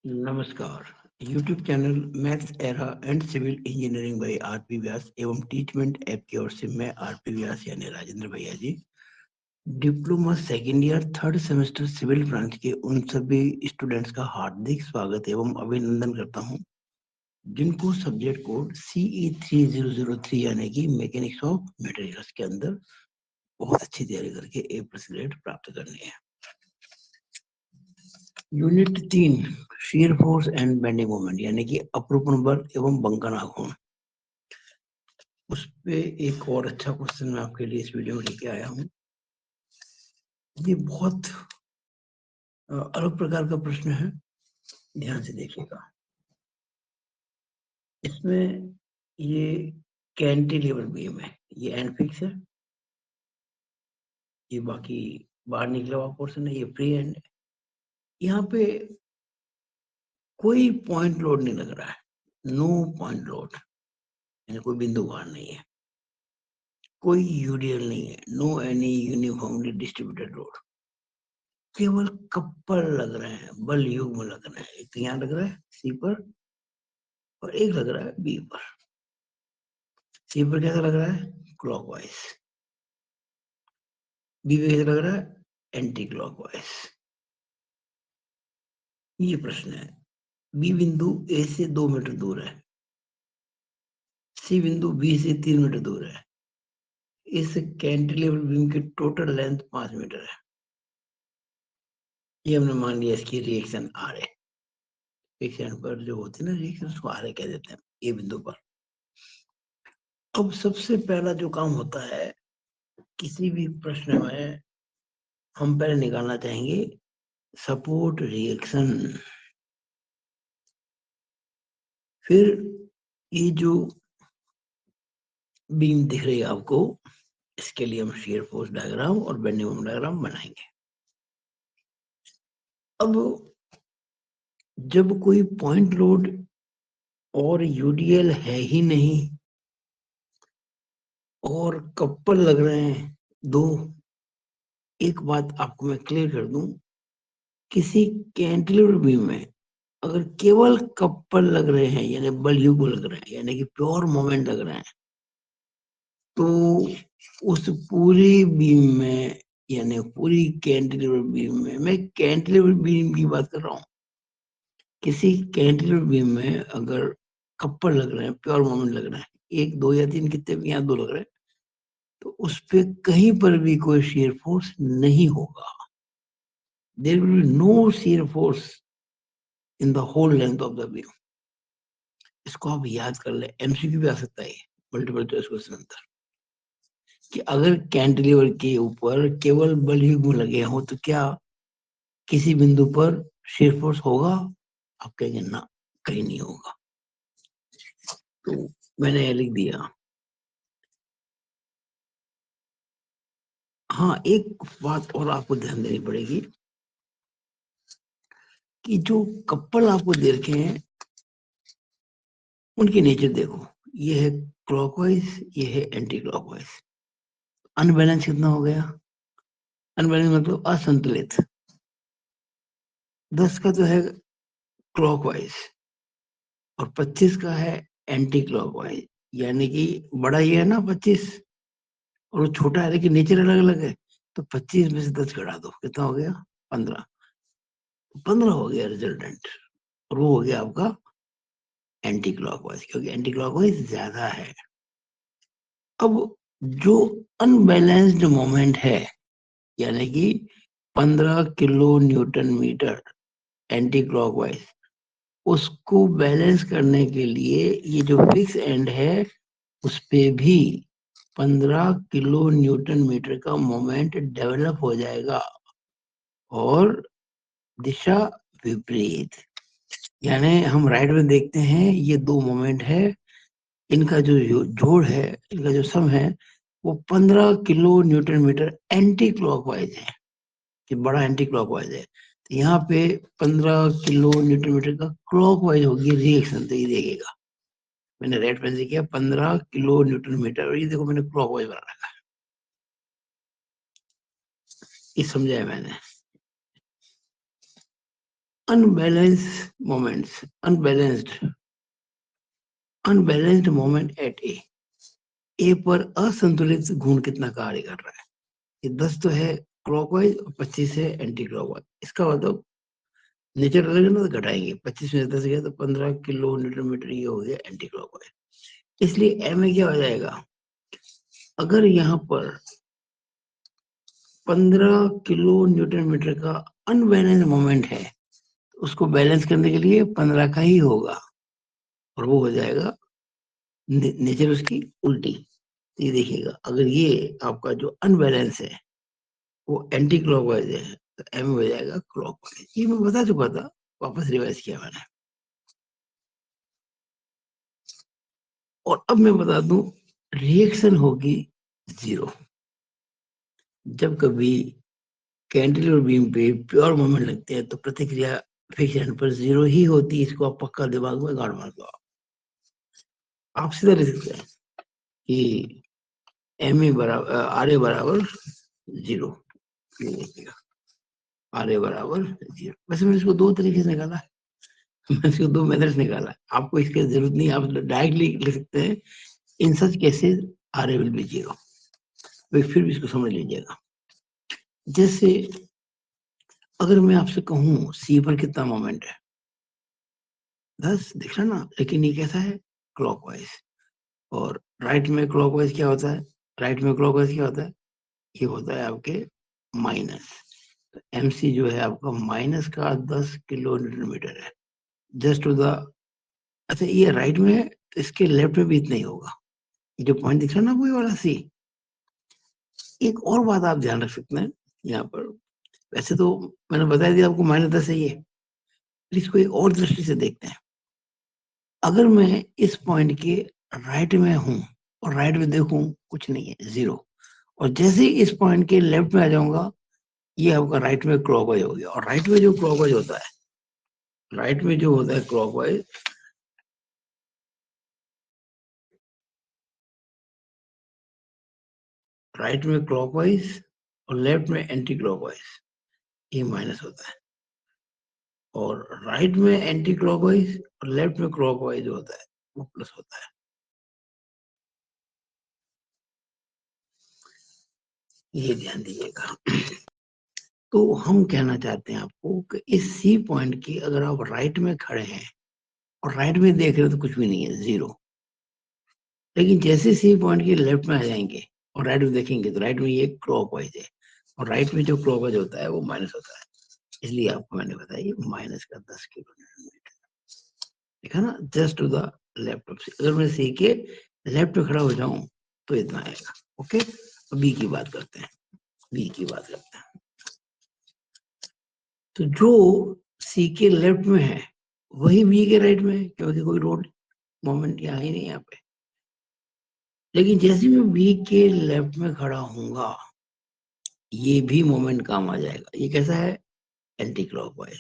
नमस्कार। YouTube channel maths era and civil engineering by RP Vyas एवं Teachment app की ओर से मैं आरपी व्यास यानी राजेंद्र भैया ji diploma second year third semester civil branch के उन सभी स्टूडेंट्स का हार्दिक स्वागत एवं अभिनंदन करता हूं जिनको सब्जेक्ट कोड CE 3003 यानी कि मैकेनिक्स ऑफ मटेरियल्स के अंदर बहुत अच्छी तैयारी करके A+ ग्रेड प्राप्त करनी है। Unit 3 shear force and bending moment यानी कि अपरूपण बल एवं बंकन आघूर्ण, उस पे एक और अच्छा क्वेश्चन मैं आपके लिए इस वीडियो में लेके आया हूँ। ये बहुत अलग प्रकार का प्रश्न है, ध्यान से देखिएगा। इसमें ये कैंटिलीवर बीम है, ये एंड फिक्स है, ये बाकी बाहर निकला हुआ पोर्शन है, ये फ्री एंड है। यहाँ पे कोई पॉइंट लोड नहीं लग रहा है, नो पॉइंट लोड यानी कोई बिंदु भार नहीं है, कोई यूडीएल नहीं है, no any uniformly distributed load, केवल कपल लग रहे हैं, बल युग्म लग रहे हैं। एक यहाँ लग रहा है सी पर और एक लग रहा है बी पर। सी पर कैसा लग रहा है? क्लॉकवाइज। बी पे कैसा लग रहा है? Anti clockwise. ये प्रश्न है। बी बिंदु ए से 2 मीटर दूर है, सी बिंदु बी से 3 मीटर दूर है। इस कैंटिलीवर बीम की टोटल लेंथ 5 मीटर है। ये हमने मान लिया इसकी रिएक्शन आर है। रिएक्शन पर जो होती है ना रिएक्शन, उसको आर कह देते हैं ए बिंदु पर। अब सबसे पहला जो काम होता है किसी भी प्रश्न में, हम पहले निकालना चाहेंगे सपोर्ट रिएक्शन। फिर ये जो बीम दिख रही है आपको, इसके लिए हम शियर फोर्स डायग्राम और बेंडिंग मोमेंट डायग्राम बनाएंगे। अब जब कोई पॉइंट लोड और यूडीएल है ही नहीं और कपल लग रहे हैं दो, एक बात आपको मैं क्लियर कर दूं, किसी कैंटिलीवर बीम में अगर केवल कपल लग रहे हैं यानी बल युग्म लग रहे हैं यानी कि प्योर मोमेंट लग रहे हैं, तो उस पूरी बीम में यानी पूरी कैंटिलीवर बीम में, मैं कैंटिलीवर बीम की बात कर रहा हूँ, किसी कैंटिलीवर बीम में अगर कपल लग रहे हैं, प्योर मोमेंट लग रहा है, एक दो या तीन, कितने भी यहाँ दो लग रहे हैं, तो उस पे कहीं पर भी कोई शियर फोर्स नहीं होगा। There will be no shear force in the whole length of the beam. इसको आप याद कर ले, एमसीक्यू भी आ सकता है मल्टीपल चॉइस क्वेश्चन अंदर, कि अगर कैंटिलीवर के ऊपर केवल बल युग्म लगे हो तो क्या किसी बिंदु पर शियर फोर्स होगा? आप कहेंगे ना, कहीं नहीं होगा। तो मैंने ये लिख दिया। हाँ, एक बात और आपको ध्यान देनी पड़ेगी कि जो कपल आपको दे रखे हैं उनके नेचर देखो, ये है क्लॉकवाइज, ये है एंटी क्लॉकवाइज। अनबैलेंस कितना हो गया? अनबैलेंस मतलब असंतुलित। 10 का तो है क्लॉकवाइज और 25 का है एंटी क्लॉकवाइज, यानी कि बड़ा ये है ना 25 और वो छोटा है, लेकिन नेचर अलग अलग है। तो 25 में से 10 घटा दो, कितना हो गया? 15। 15 हो गया रिजल्टेंट, और वो हो गया आपका एंटी क्लॉकवाइज, क्योंकि एंटी क्लॉकवाइज ज्यादा है। अब जो अनबैलेंस्ड मोमेंट है यानी कि 15 kilo newton metre anti clockwise, उसको बैलेंस करने के लिए ये जो फिक्स एंड है उस पे भी 15 किलो न्यूटन मीटर का मोमेंट डेवलप हो जाएगा और दिशा विपरीत। यानी हम राइट में देखते हैं ये दो मोमेंट है, इनका जो जोड़ है, इनका जो सम है वो 15 kilo newton metre anti clockwise है, कि बड़ा एंटी क्लॉकवाइज है। तो यहाँ पे 15 किलो न्यूटन मीटर का क्लॉकवाइज होगी रिएक्शन, तो ये देखेगा मैंने रेड पेन से किया 15 किलो न्यूटन मीटर, और ये देखो मैंने क्लॉकवाइज बना रखा है। ये समझाया मैंने। अनबैलेंस्ड मोमेंट एट ए पर असंतुलित घूर्ण कितना कार्य कर रहा है। ये 10 तो है क्लॉकवाइज और 25 है एंटी क्लॉकवाइज। इसका मतलब नेचर अलग है ना, तो घटाएंगे। 25 में 10 गया तो 15 किलो न्यूटन मीटर, ये हो गया एंटी क्लॉकवाइज। इसलिए एम में क्या हो जाएगा, अगर यहाँ पर 15 किलो न्यूटन मीटर का अनबैलेंस मोमेंट है, तो उसको बैलेंस करने के लिए 15 का ही होगा, और वो हो जाएगा नेचर उसकी उल्टी। तो ये देखिएगा, अगर ये आपका जो अनबैलेंस है वो एंटी क्लॉकवाइज है, तो एम हो जाएगा क्लॉकवाइज। ये मैं बता चुका था, वापस रिवाइज किया मैंने। और अब मैं बता दूं, रिएक्शन होगी 0। जब कभी कैंटिलीवर बीम पे प्योर मोमेंट लगते हैं तो प्रतिक्रिया फिक्शन पर 0 ही होती है। इसको आप पक्का दिमाग में गाड़ मार दो। आप सीधा लिख सकते हैं कि एम ए बराबर आर ए बराबर 0। ये देखिएगा, आर ए बराबर 0। वैसे मैंने इसको दो तरीके से निकाला है, मैंने इसको दो मेथड्स निकाला है। आपको इसकी जरूरत नहीं, आप डायरेक्टली लिख सकते हैं in such cases R A will be 0। फिर भी इसको समझ लीजिएगा। जैसे अगर मैं आपसे कहूं सी पर कितना मोमेंट है, 10, दिख रहा ना, लेकिन ये कैसा है, क्लॉकवाइज। और राइट में क्लॉकवाइज क्या होता है, राइट में क्लॉकवाइज क्या होता है, ये होता है आपके माइनस। एमसी जो है आपका माइनस का 10 किलो न्यूटन मीटर है, जस्ट टू द। अच्छा, ये राइट में है तो इसके लेफ्ट में भी इतना ही होगा। ये जो पॉइंट दिख रहा है ना, वही वाला सी। एक और बात आप ध्यान रख सकते हैं यहाँ पर। वैसे तो मैंने बता दिया आपको -10 है ये, इसको एक और दृष्टि से देखते हैं। अगर मैं इस पॉइंट के राइट में हूं और राइट में देखूं, कुछ नहीं है, 0। और जैसे ही इस पॉइंट के लेफ्ट में आ जाऊंगा, ये आपका राइट में क्लॉकवाइज हो गया। और राइट में जो क्लॉकवाइज होता है, राइट में जो होता है क्लॉकवाइज, राइट में क्लॉकवाइज और लेफ्ट में एंटी क्लॉकवाइज, ये माइनस होता है। और राइट में एंटी क्लॉकवाइज और लेफ्ट में क्लॉकवाइज जो होता है, वो प्लस होता है। ये ध्यान दीजिएगा। तो हम कहना चाहते हैं आपको कि इस सी पॉइंट की अगर आप राइट में खड़े हैं और राइट में देख रहे हो तो कुछ भी नहीं है, 0। लेकिन जैसे सी पॉइंट के लेफ्ट में आ जाएंगे और राइट में देखेंगे, तो राइट में ये क्लॉकवाइज है, और राइट में जो क्लॉकवाइज होता है वो माइनस होता है। इसलिए आपको मैंने बताया माइनस का 10 किलो न्यूटन मीटर। देखा ना, just to the left of C. अगर मैं सी के लेफ्ट में खड़ा हो जाऊं तो इतना आएगा। ओके, बी की बात करते हैं, बी की बात करते हैं। तो जो सी के लेफ्ट में है वही बी के राइट में है, क्योंकि कोई रोड मोमेंट यहाँ ही नहीं, यहाँ पे। लेकिन जैसे मैं बी के लेफ्ट में खड़ा हूंगा, ये भी मोमेंट काम आ जाएगा। ये कैसा है, एंटी क्लॉकवाइज।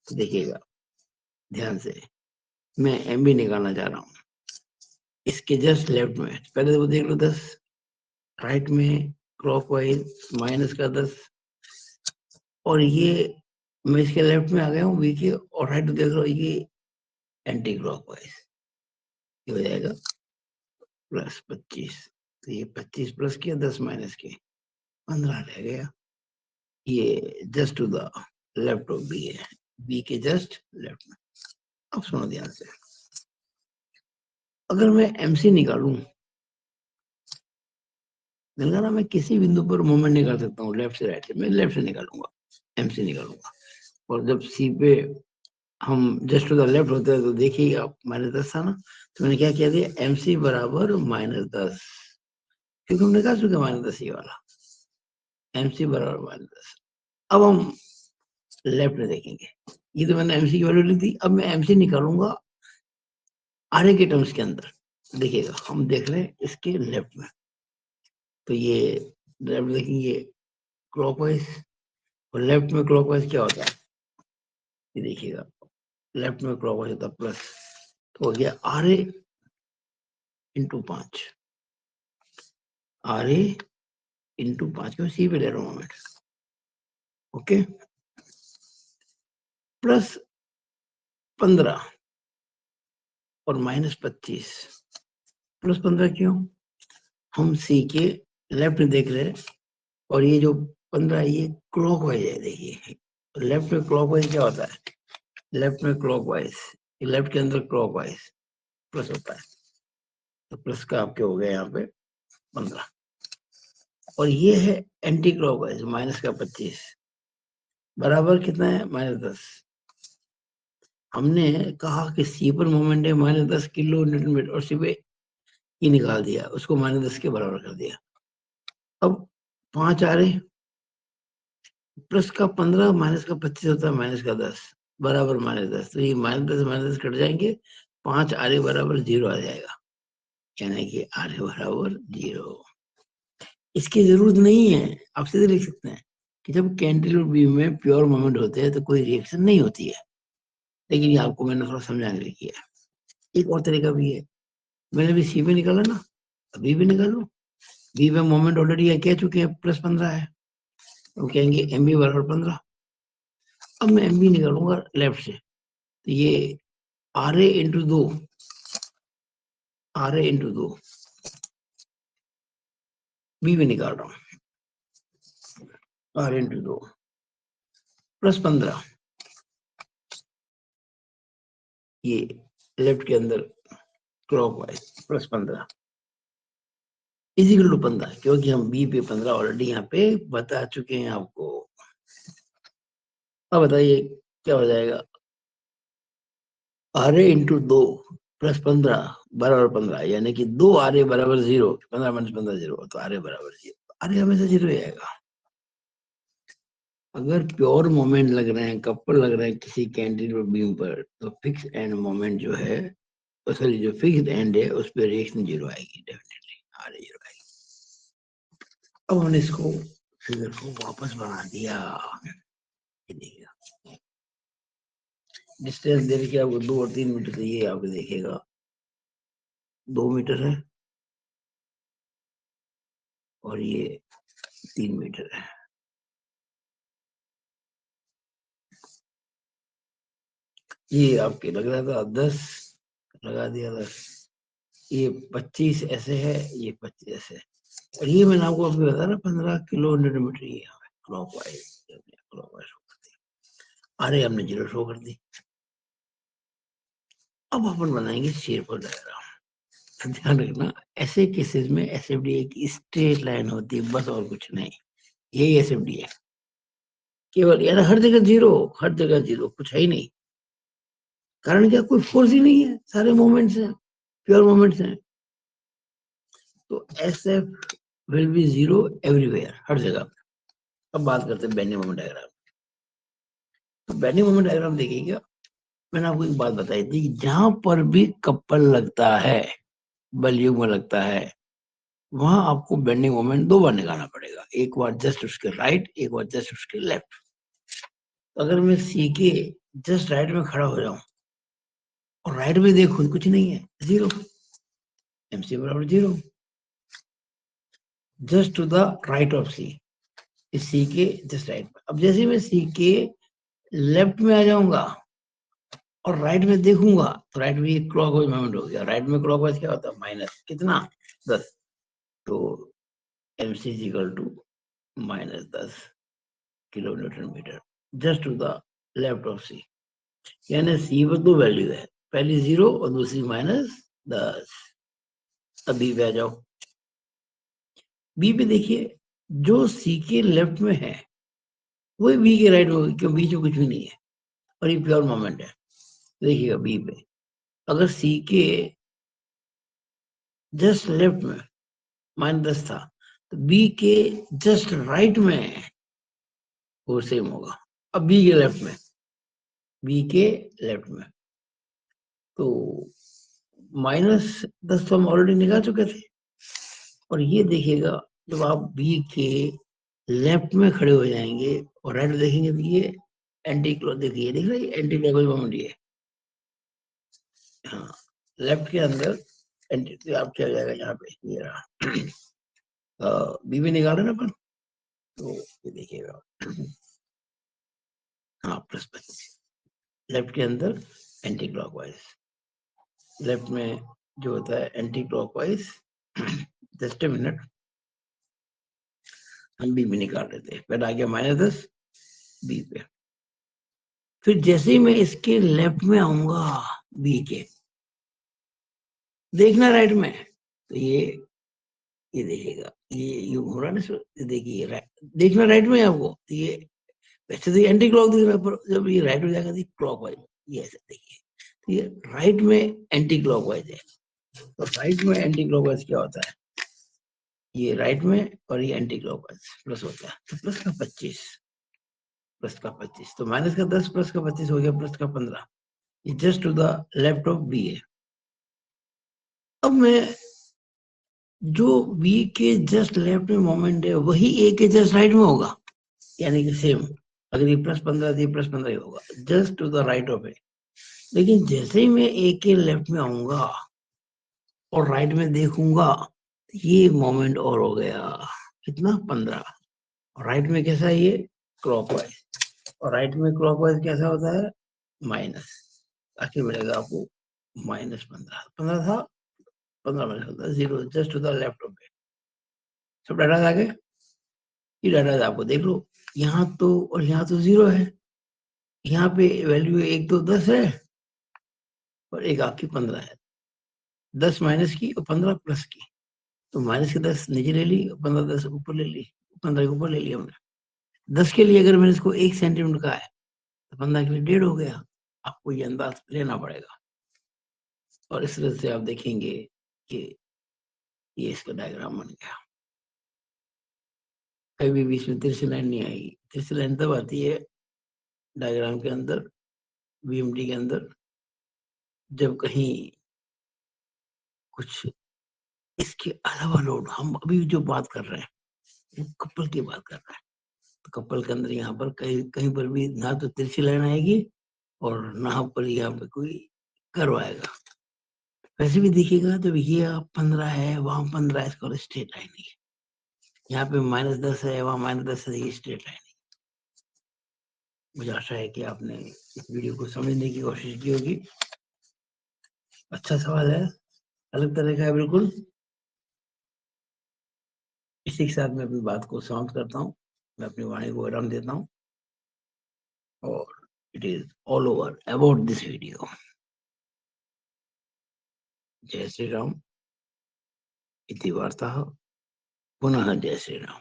तो देखिएगा ध्यान से, मैं एम बी निकालना चाह रहा हूँ इसके जस्ट लेफ्ट में। पहले तो वो देख लो 10, राइट में क्लॉकवाइज माइनस का 10, और ये मैं इसके लेफ्ट में आ गया हूँ बी के, और राइट में देख लो ये एंटी क्लॉकवाइज। ये हो जाएगा +25। तो ये 25 प्लस किया, 10 माइनस किया, 15 रह गया। ये just to the left of B है, बी के जस्ट लेफ्ट में। अब सुनो ध्यान से, अगर मैं एमसी निकालूं, ना मैं किसी बिंदु पर मोमेंट निकाल सकता हूँ लेफ्ट से राइट से। मैं लेफ्ट से निकालूंगा, एमसी निकालूंगा। और जब सी पे हम जस्ट टू द लेफ्ट होते हैं तो देखिए आप -10 था ना, तो मैंने क्या किया दिया, एमसी बराबर -10, क्योंकि हमने कहा चुका -10 ये वाला, एमसी बराबर -10। अब हम लेफ्ट में देखेंगे, ये तो मैंने एमसी की वैल्यू ली थी। अब मैं एमसी निकालूंगा आरे के टर्म्स के अंदर। देखिएगा, हम देख रहे हैं इसके लेफ्ट में, तो ये लेफ्ट देखेंगे क्लॉकवाइज, और लेफ्ट में क्लॉकवाइज क्या होता है, ये देखिएगा, लेफ्ट में क्लॉकवाइज होता है प्लस। तो हो गया R A into 5, R A into 5, क्यों सी पे ले रहा हूँ मोमेंट। ओके, प्लस 15 और माइनस 25। प्लस 15 क्यों? हम सी के लेफ्ट में देख रहे हैं और ये जो 15 ये क्लॉकवाइज है। देखिए लेफ्ट में क्लॉकवाइज क्या होता है? लेफ्ट में क्लॉकवाइज, लेफ्ट के अंदर क्लॉकवाइज प्लस होता है, तो प्लस का आपके हो गया यहाँ पे 15। और ये है एंटी क्लॉकवाइज, माइनस का 25 बराबर कितना है? -10। हमने कहा कि सी पर मोमेंट है -10 किलो न्यूटन मीटर और सी पे ये निकाल दिया, उसको -10 के बराबर कर दिया। अब 5 आ रहे, प्लस का 15 माइनस का 25 होता है -10 बराबर -10। तो ये -10 कट जाएंगे, 5 आरे बराबर 0 आ जाएगा, यानी कि आरे बराबर 0। इसकी जरूरत नहीं है, आप सीधे लिख सकते हैं कि जब कैंटिलीवर बीम में प्योर मोमेंट होते हैं तो कोई रिएक्शन नहीं होती है। लेकिन ये आपको मैंने थोड़ा समझाने के लिए किया। एक और तरीका भी है, मैंने अभी सी पे निकाला ना, अभी भी निकाल लो। बी पे मोमेंट ऑलरेडी कह चुके हैं +15 है, तो कहेंगे एम बी बराबर 15। अब मैं एम बी निकालूंगा लेफ्ट से, तो ये R A into 2, R A into 2 B में निकाल रहा हूँ, आर इंटू 2 प्लस 15, ये लेफ्ट के अंदर क्लॉकवाइज प्लस 15 इजिकल टू 15, क्योंकि हम बी पे 15 ऑलरेडी यहाँ पे बता चुके हैं आपको। अब बताइए क्या हो जाएगा? आर ए इंटू 2 प्लस 15 बराबर 15, यानी कि 2 आर ए बराबर 0, 15 माइनस 15 0, तो आर ए बराबर 0। आर ए हमेशा 0 ही आएगा। अगर प्योर मोमेंट लग रहे हैं, कपल लग रहे हैं किसी कैंटिलीवर बीम पर, तो फिक्स एंड मोमेंट जो है, सॉरी जो फिक्स्ड एंड है उस पर रिएक्शन 0 आएगी, डेफिनेटली आर ए 0 आएगी। अब हमने इसको फिगर को वापस बना दिया। ये देखिएगा डिस्टेंस दे रखी है आपको 2 और 3 मीटर, तो ये आपको देखेगा 2 मीटर है और ये 3 मीटर है। ये आपके लग रहा था 10, लगा दिया 10। ये 25 ऐसे है, ये 25 ऐसे है। और ये मैंने आपको अभी बताया ना 15 किलो न्यूटन मीटर, ये क्लॉकवाइज क्लॉकवाइज शो कर दी, अरे हमने 0 शो कर दी। अब अपन बनाएंगे शेरफुल डायग्राम। ध्यान रखना ऐसे केसेस में एसएफडी एक स्ट्रेट लाइन होती है, बस और कुछ नहीं। यही एसएफडी है, केवल यार हर जगह 0, हर जगह 0, कुछ है ही नहीं। कारण क्या? कोई फोर्स ही नहीं है, सारे मोमेंट्स हैं, प्योर मोमेंट्स हैं। तो S F will be 0 everywhere, हर जगह। अब बात करते हैं बेंडिंग मोमेंट डायग्राम। तो बेंडिंग मोमेंट डायग्राम देखिएगा, मैंने आपको एक बात बताई थी, जहां पर भी कपल लगता है, बलयुग्म लगता है, वहां आपको बेंडिंग मोमेंट 2 बार निकालना पड़ेगा, एक बार जस्ट उसके राइट, एक बार जस्ट उसके लेफ्ट। तो अगर मैं सी के जस्ट राइट में खड़ा हो जाऊं और राइट में देखूं कुछ नहीं है, 0, एमसी बराबर 0, just to the right of C, इस सी के जस्ट राइट में। अब जैसे मैं सी के लेफ्ट में आ जाऊंगा और राइट में देखूंगा, तो राइट में एक क्लॉकवाइज मूवमेंट हो गया। राइट में क्लॉकवाइज क्या होता है? माइनस कितना? 10। तो MC is equal to -10 kilo newton metre, just to the left of C. यानी सी पर 2 वैल्यू है, पहली 0 और दूसरी -10। अब बी पे आ जाओ। बी पे देखिए, जो सी के लेफ्ट में है वही बी के राइट में होगी, क्यों? बीच में कुछ भी नहीं है और ये प्योर मोमेंट है। देखिएगा बी पे, अगर सी के जस्ट लेफ्ट में -10 था, तो बी के जस्ट राइट में वो सेम होगा। अब बी के लेफ्ट में, बी के लेफ्ट में तो -10 तो हम ऑलरेडी निकाल चुके थे। और ये देखिएगा, जब आप बी के लेफ्ट में खड़े हो जाएंगे और राइट देखेंगे, तो ये एंटी क्लॉक, देखिए दिख रही है एंटी क्लॉकवाइज मोमेंट ये। हाँ, लेफ्ट के अंदर एंटी, तो आप क्या हो जाएगा यहाँ पे, ये रहा बी में निकाल रहे ना अपन, तो ये देखिएगा हाँ +25। लेफ्ट के अंदर एंटी क्लॉकवाइज, लेफ्ट में जो होता है anti clockwise. Just a minute, हम बी में निकाल लेते हैं। पहले आ गया -10 बी पे, फिर जैसे ही मैं इसके लेफ्ट में आऊंगा बी के, देखना राइट में, तो ये देखिएगा, ये यूं हो रहा है ना, देखिए देखना राइट में आपको, तो ये वैसे तो एंटी क्लॉक दिख रहा है, पर जब ये राइट में जाएगा तो क्लॉक वाइज, ये ऐसे देखिए, तो ये राइट में एंटी क्लॉक वाइज है। तो राइट में एंटी क्लॉक वाइज क्या होता है, ये राइट में और ये एंटी क्लॉक वाइज प्लस होता है, तो प्लस का 25, प्लस का 25, तो माइनस का 10 प्लस का 25 हो गया प्लस का 15। ये just to the left of B है। अब मैं जो बी के जस्ट लेफ्ट में मोमेंट है वही ए के जस्ट राइट में होगा, यानी कि सेम, अगर ये +15 ये +15 ही होगा, just to the right of A. लेकिन जैसे ही मैं ए के लेफ्ट में आऊंगा और राइट में देखूंगा, ये मोमेंट और हो गया कितना, 15। और राइट में कैसा है ये, क्लॉकवाइज, और राइट में क्लॉकवाइज कैसा होता है, माइनस, आखिर मिलेगा आपको -15, 15 था, 15 माइनस होता है 0, just to the left of A. सब डाटा आ गए, ये डाटा आपको देख लो, यहाँ तो और यहाँ तो 0 है, यहाँ पे वैल्यू एक तो 10 है और एक आपकी 15 है, 10 माइनस की और 15 प्लस की, तो माइनस के 10 नीचे ले ली और 15 10 ऊपर ले ली, 15 के ऊपर ले लिया हमने। 10 के लिए अगर मैंने इसको 1 सेंटीमीटर का है तो 15 के लिए 1.5 हो गया, आपको ये अंदाज लेना पड़ेगा। और इस तरह से आप देखेंगे कि ये इसका डायग्राम बन गया। कभी बीच में तिरछी लाइन नहीं आई, तिरछी लाइन तब आती है डायग्राम के अंदर, वीएमटी के अंदर, जब कहीं कुछ इसके अलावा लोड, हम अभी जो बात कर रहे हैं वो कपल की बात कर रहे हैं, तो कपल के अंदर यहाँ पर कहीं कहीं पर भी ना तो तिरछी लाइन आएगी और ना पर यहाँ पे कोई कर्व आएगा। वैसे भी देखिएगा जब ये 15 है वहां 15 है, इसका स्ट्रेट लाइन है, यहाँ पे -10 है वहां -10 है, ये स्ट्रेट लाइन है। मुझे आशा है कि आपने इस वीडियो को समझने की कोशिश की होगी। अच्छा सवाल है, अलग तरह का है बिल्कुल। इसी के साथ मैं अपनी बात को समाप्त करता हूँ, मैं अपनी वाणी को विराम देता हूँ, और it is all over about this video. जय श्री राम, इति वार्ता, पुनः जय श्री राम।